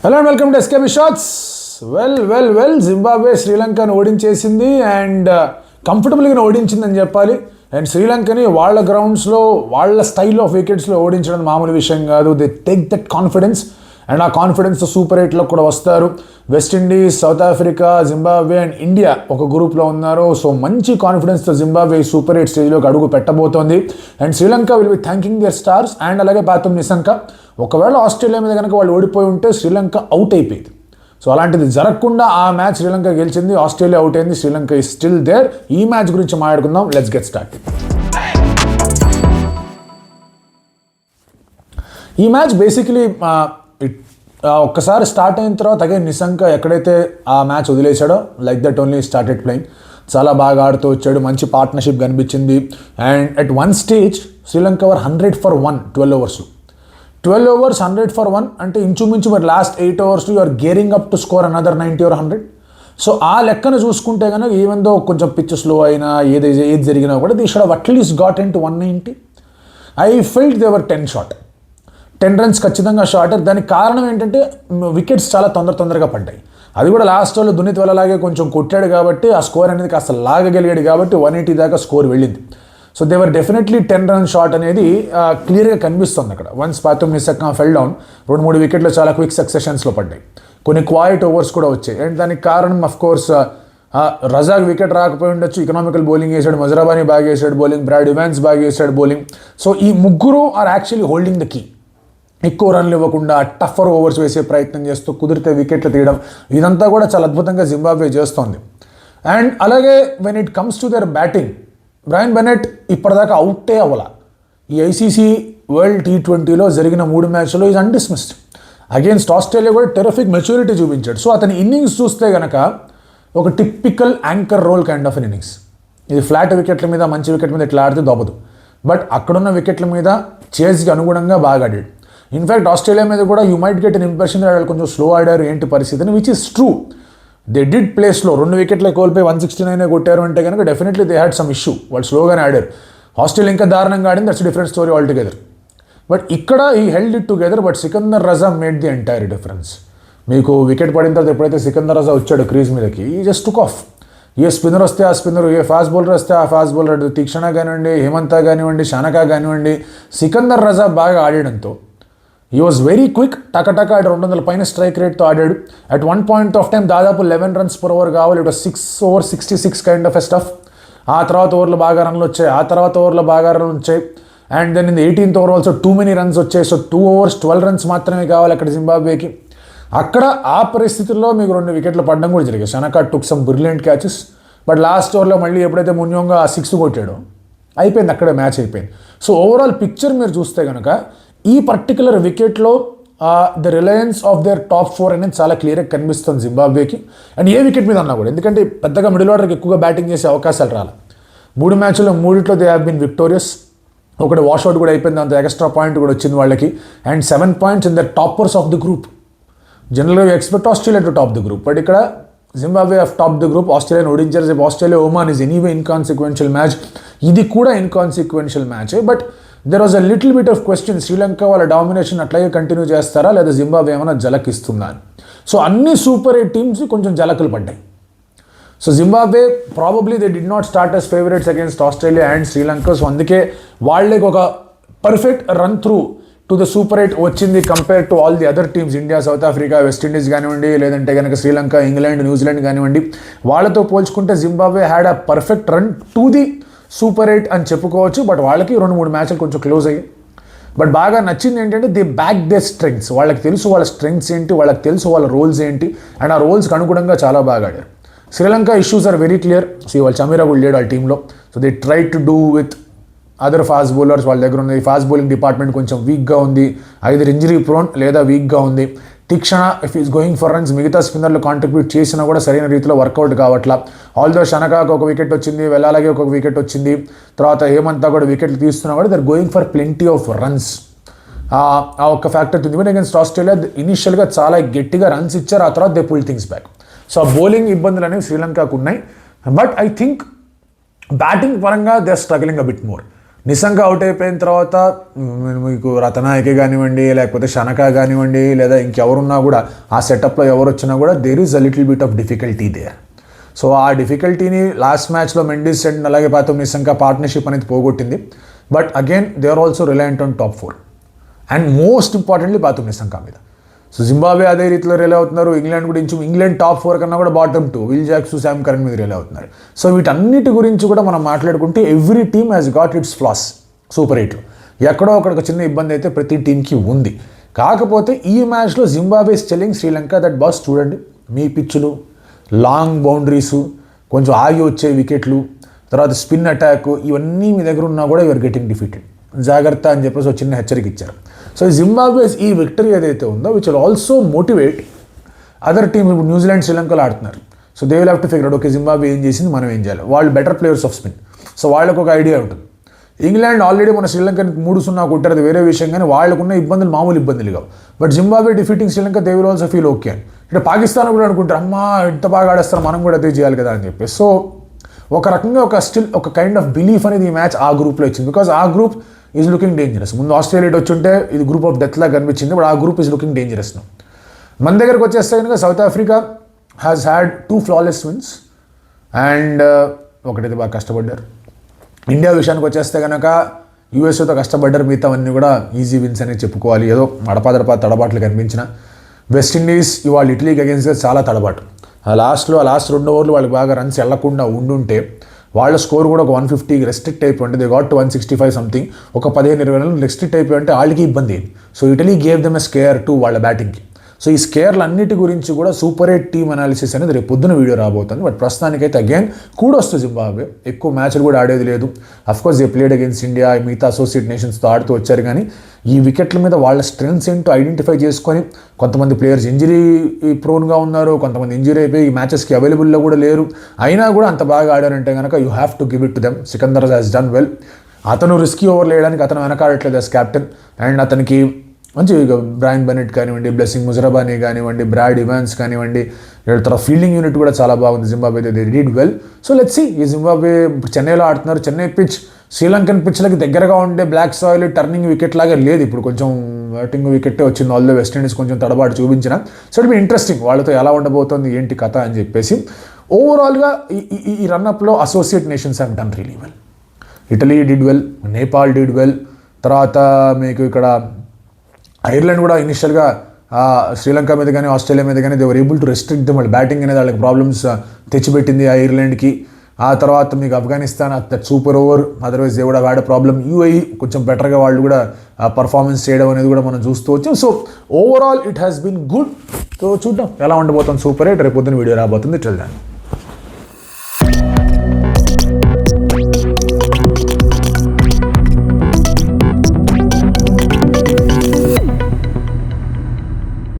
Hello and welcome to SKB Shots. Well, Zimbabwe Sri Lanka ఓడించేసింది and కంఫర్టబుల్గా ఓడించిందని చెప్పాలి. అండ్ శ్రీలంకని వాళ్ళ గ్రౌండ్స్లో వాళ్ళ స్టైల్ ఆఫ్ వికెట్స్లో ఓడించడం మామూలు విషయం కాదు. They take that confidence and ఆ కాన్ఫిడెన్స్తో సూపర్ 8లో కూడా వస్తారు. West Indies, south Africa, Zimbabwe and India ఒక గ్రూప్లో ఉన్నారు. సో మంచి కాన్ఫిడెన్స్తో జింబాబ్వే సూపర్ 8 స్టేజ్లోకి అడుగు పెట్టబోతోంది. And Sri Lanka will be thanking their stars and అలాగే పాతం నిశంక. ఒకవేళ ఆస్ట్రేలియా మీద కనుక వాళ్ళు ఓడిపోయి ఉంటే శ్రీలంక అవుట్ అయిపోయింది. సో అలాంటిది జరగకుండా ఆ మ్యాచ్ శ్రీలంక గెలిచింది, ఆస్ట్రేలియా అవుట్ అయింది, శ్రీలంక ఈజ్ స్టిల్ దేర్. ఈ మ్యాచ్ గురించి మాట్లాడుకుందాం. Let's get start. ఈ మ్యాచ్ బేసికలీ ఒక్కసారి స్టార్ట్ అయిన తర్వాత అగైన్ నిశంక ఎక్కడైతే ఆ మ్యాచ్ వదిలేశాడో like that only started playing. చాలా బాగా ఆడుతూ వచ్చాడు, మంచి పార్ట్నర్షిప్ కనిపించింది. And at one stage Sri Lanka were 100 for 1 12 ఓవర్స్లో. 12 overs 100 for 1 అంటే ఇంచుమించు మరి లాస్ట్ 8 ఓవర్స్లో you're gearing up to score another 90 or 100. So ఆ లెక్కను చూసుకుంటే కనుక ఈవెన్ దో కొంచెం పిచ్ స్లో అయినా ఏది జరిగినా కూడా they should have at least got in to 190. I felt they were 10 short. 10 runs ఖచ్చితంగా షార్టర్. దానికి కారణం ఏంటంటే వికెట్స్ చాలా తొందరగా పడ్డాయి. అది కూడా లాస్ట్ ఓవర్లో దునిత్ వల్లలాగే కొంచెం కొట్టాడు కాబట్టి ఆ స్కోర్ అనేది కాస్త లాగగలిగాడు కాబట్టి 180 దాకా స్కోర్ వెళ్ళింది. సో దేవర్ డెఫినెట్లీ 10 run షాట్ అనేది క్లియర్గా కనిపిస్తుంది అక్కడ. వన్స్ పాతం నిశంక ఫెల్ డౌన్ 2-3 వికెట్లు చాలా క్విక్ సక్సెషన్స్లో పడ్డాయి. కొన్ని క్వైట్ ఓవర్స్ కూడా వచ్చాయి. అండ్ దానికి కారణం అఫ్ కోర్స్ రజాక్ వికెట్ రాకపోయి ఉండొచ్చు. ఎకనామికల్ బౌలింగ్ వేసాడు, మజరాబానీ బాగా వేసాడు బౌలింగ్, బ్రాడ్ ఇవాన్స్ బాగా వేసాడు బౌలింగ్. సో ఈ ముగ్గురు are actually holding the key. ఎక్కువ రన్లు ఇవ్వకుండా టఫర్ ఓవర్స్ వేసే ప్రయత్నం చేస్తూ కుదిరితే వికెట్లు తీయడం, ఇదంతా కూడా చాలా అద్భుతంగా జింబాబ్వే చేస్తోంది. అండ్ అలాగే when it comes to their batting, Brian Bennett ఇప్పటిదాకా అవుటే అవ్వాల. ఈ ఐసీసీ వరల్డ్ T20లో జరిగిన 3 మ్యాచ్లో ఈజ్ అన్డిస్మిస్డ్. అగేన్స్ట్ ఆస్ట్రేలియా కూడా టెరిఫిక్ మెచ్యూరిటీ చూపించాడు. సో అతని ఇన్నింగ్స్ చూస్తే కనుక ఒక typical anchor role kind of innings. ఇది ఫ్లాట్ వికెట్ల మీద, మంచి వికెట్ మీద ఇట్లా ఆడితే దొబ్బదు. బట్ అక్కడున్న వికెట్ల మీద చేజ్కి అనుగుణంగా బాగా ఆడాడు. ఇన్ఫ్యాక్ట్ ఆస్ట్రేలియా మీద కూడా you might get an impression వాళ్ళు కొంచెం స్లో ఆడారు ఏంటి పరిస్థితిని, which is true. They did play slow. 2 వికెట్లే కోల్పోయి 169 కొట్టారు అంటే కనుక definitely they had some issue. వాళ్ళు స్లోగానే ఆడారు. ఆస్ట్రేలియా ఇంకా దారుణంగా ఆడింది, that's different story all together. But ఇక్కడ he held it together. But Sikandar Raza made the entire difference. మీకు వికెట్ పడిన తర్వాత ఎప్పుడైతే సికందర్ రజా వచ్చాడు క్రీజ్ మీదకి, ఈ just took off. A spinner వస్తే ఆ స్పిన్నర్, ఏ ఫాస్ట్ బౌలర్ వస్తే ఆ ఫాస్ట్ బౌలర్, తీక్షణ కానివ్వండి, హేమంత కానివ్వండి, షానకా కానివ్వండి, సికందర్ రజా బాగా ఆడడంతో హీ వాజ్ వెరీ క్విక్. టకటక 200 పైన స్ట్రైక్ రేట్తో ఆడాడు. At one point of time దాదాపు 11 runs per over కావాలి. It 6 over 66 kind of a stuff. ఆ తర్వాత ఓవర్లో బాగా రన్లు వచ్చాయి, ఆ తర్వాత ఓవర్లో బాగా రన్లు వచ్చాయి. And then in 18th over also too many runs వచ్చాయి. సో 2 overs 12 runs మాత్రమే కావాలి అక్కడ జింబాబ్వేకి. అక్కడ ఆ పరిస్థితుల్లో మీకు 2 వికెట్లు పడడం కూడా జరిగాయి. Shanaka took some brilliant catches. But last ఓవర్లో మళ్ళీ ఎప్పుడైతే మున్యోంగా 6 కొట్టాడో అయిపోయింది, అక్కడే మ్యాచ్ అయిపోయింది. సో ఓవరాల్ పిక్చర్ మీరు చూస్తే కనుక ఈ పర్టికులర్ వికెట్లో the reliance of their top 4 అనేది చాలా క్లియర్గా కనిపిస్తుంది జింబాబ్వేకి. అండ్ ఏ వికెట్ మీద అన్నా కూడా, ఎందుకంటే పెద్దగా మిడిల్ ఆర్డర్కి ఎక్కువగా బ్యాటింగ్ చేసే అవకాశాలు రాలి. 3 మ్యాచ్లో 3 దే హ్యావ్ బీన్ విక్టోరియస్. ఒకటి వాష్అవుట్ కూడా అయిపోయింది, అంత ఎక్స్ట్రా పాయింట్ కూడా వచ్చింది వాళ్ళకి. And 7 points in the toppers of the group. జనరల్గా expect Australia to top the group, but ఇక్కడ Zimbabwe of top the group. ఆస్ట్రేలియాని ఓడించారు. రేపు Australia Oman is anyway inconsequential match. ఇది కూడా inconsequential match. But there was a little bit of question, Sri Lanka వాళ్ళ domination అట్లాగే continue చేస్తారా లేదా జింబాబ్వే ఏమైనా జలకిస్తుందా అని. సో అన్ని సూపర్ 8 టీమ్స్ కొంచెం జలకులు పడ్డాయి. So Zimbabwe probably they did not start as favourites against Australia and Sri Lanka. So అందుకే వాళ్ళకి ఒక perfect run through to the super 8 వచ్చింది compare to all the other teams. India, south Africa, West Indies కానివ్వండి, లేదంటే కనుక Sri Lanka, England, New Zealand కానివ్వండి, వాళ్ళతో పోల్చుకుంటే Zimbabwe had a perfect run to the super 8 అని చెప్పుకోవచ్చు. బట్ వాళ్ళకి 2-3 మ్యాచ్లు కొంచెం క్లోజ్ అయ్యాయి. బట్ బాగా నచ్చింది ఏంటంటే దే బ్యాక్ దే స్ట్రెంగ్స్. వాళ్ళకి తెలుసు వాళ్ళ స్ట్రెంగ్స్ ఏంటి, వాళ్ళకి తెలుసు వాళ్ళ రోల్స్ ఏంటి, అండ్ ఆ రోల్స్కి అనుగుణంగా చాలా బాగా ఆడారు. Sri Lanka issues are very clear. So వాళ్ళు చమీరా కూడా లేడు వాళ్ళ టీంలో. So they try to do with other fast bowlers. వాళ్ళ దగ్గర ఉంది ఫాస్ట్ బౌలింగ్ డిపార్ట్మెంట్ కొంచెం వీక్గా ఉంది, ఐదర్ ఇంజరీ ప్రోన్ లేదా వీక్గా ఉంది. Theekshana if is going for runs, మిగతా స్పిన్నర్లు కాంట్రిబ్యూట్ చేసినా కూడా సరైన రీతిలో వర్కౌట్ కావట్లా. ఆల్దో షనకాకు ఒక వికెట్ వచ్చింది, వెల్లాలకి ఒక వికెట్ వచ్చింది, తర్వాత ఏమంతా కూడా వికెట్లు తీస్తున్నా కూడా they're going for plenty of runs. ఆ ఒక్క ఫ్యాక్టర్ ఉంది. ఈవెన్ అగేన్స్ట్ ఆస్ట్రేలియా ఇనిషియల్గా చాలా గట్టిగా రన్స్ ఇచ్చారు, ఆ తర్వాత they pull things back. So bowling ఇబ్బందులు అనేవి శ్రీలంకకు ఉన్నాయి. బట్ ఐ థింక్ బ్యాటింగ్ పరంగా they are struggling a bit more. Nissanka out అయిపోయిన తర్వాత మీకు రతనాయకే కానివ్వండి, లేకపోతే షనక కానివ్వండి, లేదా ఇంకెవరున్నా కూడా ఆ సెటప్లో ఎవరు వచ్చినా కూడా there is a little bit of difficulty there. So ఆ డిఫికల్టీని లాస్ట్ మ్యాచ్లో మెండిస్ అండ్ అలాగే పాతం నిశంక పార్ట్నర్షిప్ అనేది పోగొట్టింది. But again they are also reliant on top 4 and most importantly Pathum Nissanka మీద. సో జింబాబ్వే అదే రీతిలో రిలే అవుతున్నారు. ఇంగ్లాండ్ కూడా ఇంగ్లాండ్ టాప్ 4 కన్నా కూడా bottom 2 Will Jacks, Sam Curran మీద రిలే అవుతున్నారు. సో వీటన్నిటి గురించి కూడా మనం మాట్లాడుకుంటే every team has got its flaws. Super 8లో ఎక్కడో ఒక చిన్న ఇబ్బంది అయితే ప్రతి టీంకి ఉంది. కాకపోతే ఈ మ్యాచ్లో Zimbabwe is telling Sri Lanka that boss చూడండి, మీ పిచ్చులు, లాంగ్ బౌండరీసు, కొంచెం ఆగి వచ్చే వికెట్లు, తర్వాత స్పిన్ అటాక్, ఇవన్నీ మీ దగ్గర ఉన్నా కూడా యూఆర్ గెటింగ్ డిఫీటెడ్, జాగ్రత్త అని చెప్పేసి ఒక చిన్న హెచ్చరిక ఇచ్చారు. సో జింబాబ్వేస్ ఈ విక్టరీ ఏదైతే ఉందో which will also motivate other team. ఇప్పుడు న్యూజిలాండ్, శ్రీలంకలో ఆడుతున్నారు. So they will have to figure out okay Zimbabwe ఏం చేసింది, మనం ఏం చేయాలి. వాళ్ళు better players of spin, so వాళ్ళకు ఒక ఐడియా ఉంటుంది. ఇంగ్లాండ్ ఆల్రెడీ మన శ్రీలంకని 3-0 కొట్టారు, అది వేరే విషయం, కానీ వాళ్ళకున్న ఇబ్బందులు మామూలు ఇబ్బందులు కావు. But Zimbabwe defeating Sri Lanka they will also feel okay అని. ఇక్కడ పాకిస్తాన్ కూడా అనుకుంటారు, అమ్మా ఎంత బాగా ఆడేస్తారు, మనం కూడా అదే చేయాలి కదా అని చెప్పి. సో ఒక రకంగా ఒక కైండ్ ఆఫ్ బిలీఫ్ అనేది ఈ మ్యాచ్ ఆ గ్రూప్లో ఇచ్చింది. బికాజ్ ఆ గ్రూప్ ఈజ్ లుకింగ్ డేంజరస్. ముందు ఆస్ట్రేలియా వచ్చుంటే ఇది గ్రూప్ ఆఫ్ డెత్ లాగా కనిపించింది, బట్ ఆ గ్రూప్ ఈజ్ లుకింగ్ డేంజరస్. మన దగ్గరకు వచ్చేస్తే కనుక South Africa has had 2 flawless wins and ఒకటైతే బాగా కష్టపడ్డారు. ఇండియా విషయానికి వచ్చేస్తే కనుక యూఎస్ఏతో కష్టపడ్డారు, మిగతావన్నీ కూడా ఈజీ విన్స్ అనేది చెప్పుకోవాలి. ఏదో అడపాదడపా తడబాట్లు కనిపించిన వెస్టిండీస్ ఇవాళ ఇటలీకి అగేన్స్ట్గా చాలా తడబాటు. ఆ లాస్ట్ 2 ఓవర్లు వాళ్ళకి బాగా రన్స్ వెళ్లకుండా ఉండుంటే వాళ్ళ స్కోర్ కూడా ఒక 150 రెస్ట్రిక్ట్ అయిపోయింటే దే గాట్ 165 సంథింగ్, ఒక 15-20 రన్లు రెస్ట్రిక్ట్ అయిపోయింటే వాళ్ళకి ఇబ్బంది అయింది. So Italy gave them a scare to వాళ్ళ బ్యాటింగ్కి. సో ఈ స్కేర్లు అన్నిటి గురించి కూడా సూపర్ 8 టీమ్ అనాలిసిస్ అనేది రేపు పొద్దున వీడియో రాబోతుంది. బట్ ప్రస్తుతానికైతే అగైన్ కూడొస్తూ జింబాబ్వే, ఎక్కువ మ్యాచ్లు కూడా ఆడేది లేదు. Of course they played against India, మిగతా అసోసియేట్ నేషన్స్తో ఆడుతూ వచ్చారు, కానీ ఈ వికెట్ల మీద వాళ్ళ స్ట్రెంగ్స్ ఏంటో ఐడెంటిఫై చేసుకొని, కొంతమంది ప్లేయర్స్ ఇంజరీ ప్రోన్గా ఉన్నారు, కొంతమంది ఇంజరీ అయిపోయి ఈ మ్యాచెస్కి అవైలబుల్లో కూడా లేరు, అయినా కూడా అంత బాగా ఆడారంటే కనుక you have to give it to them. Sikandar has done well. అతను రిస్కీ ఓవర్లు వేయడానికి అతను వెనకాడట్లేదు యాజ్ క్యాప్టెన్. అండ్ అతనికి మంచి బ్రాయన్ బెనెట్ కానివ్వండి, బ్లెస్సింగ్ ముజరబానీ కానివ్వండి, బ్రాడ్ ఇవాన్స్ కానివ్వండి, తర్వాత ఫీల్డింగ్ యూనిట్ కూడా చాలా బాగుంది Zimbabwe. They did well. So let's see, ఈ జింబాబ్వే చెన్నైలో ఆడుతున్నారు. చెన్నై పిచ్ శ్రీలంకన్ పిచ్లకి దగ్గరగా ఉండే బ్లాక్ సాయిల్ టర్నింగ్ వికెట్ లాగా లేదు, ఇప్పుడు కొంచెం బ్యాటింగ్ వికెట్ వచ్చింది. ఆల్దో వెస్టిండీస్ కొంచెం తడబాటు చూపించిన. సో ఇట్ బి ఇంట్రెస్టింగ్ వాళ్ళతో ఎలా ఉండబోతోంది ఏంటి కథ అని చెప్పేసి. ఓవరాల్గా ఈ రన్అప్లో associate nations have done really well. Italy did well, Nepal did well, తర్వాత మీకు ఇక్కడ ఐర్లాండ్ కూడా ఇనిషియల్గా శ్రీలంక మీద కానీ ఆస్ట్రేలియా మీద కానీ they were able to restrict them. వాళ్ళ బ్యాటింగ్ అనేది వాళ్ళకి ప్రాబ్లమ్స్ తెచ్చిపెట్టింది ఐర్లాండ్కి. ఆ తర్వాత మీకు Afghanistan that super over, otherwise they కూడా హ్యాడ్ ప్రాబ్లమ్. యూఏఈ కొంచెం బెటర్గా వాళ్ళు కూడా పర్ఫార్మెన్స్ చేయడం అనేది కూడా మనం చూస్తూ వచ్చాం. So overall it has been good. So చూద్దాం ఎలా ఉండబోతుంది సూపర్ 8. రేపు పొద్దున వీడియో రాబోతుంది. Till then.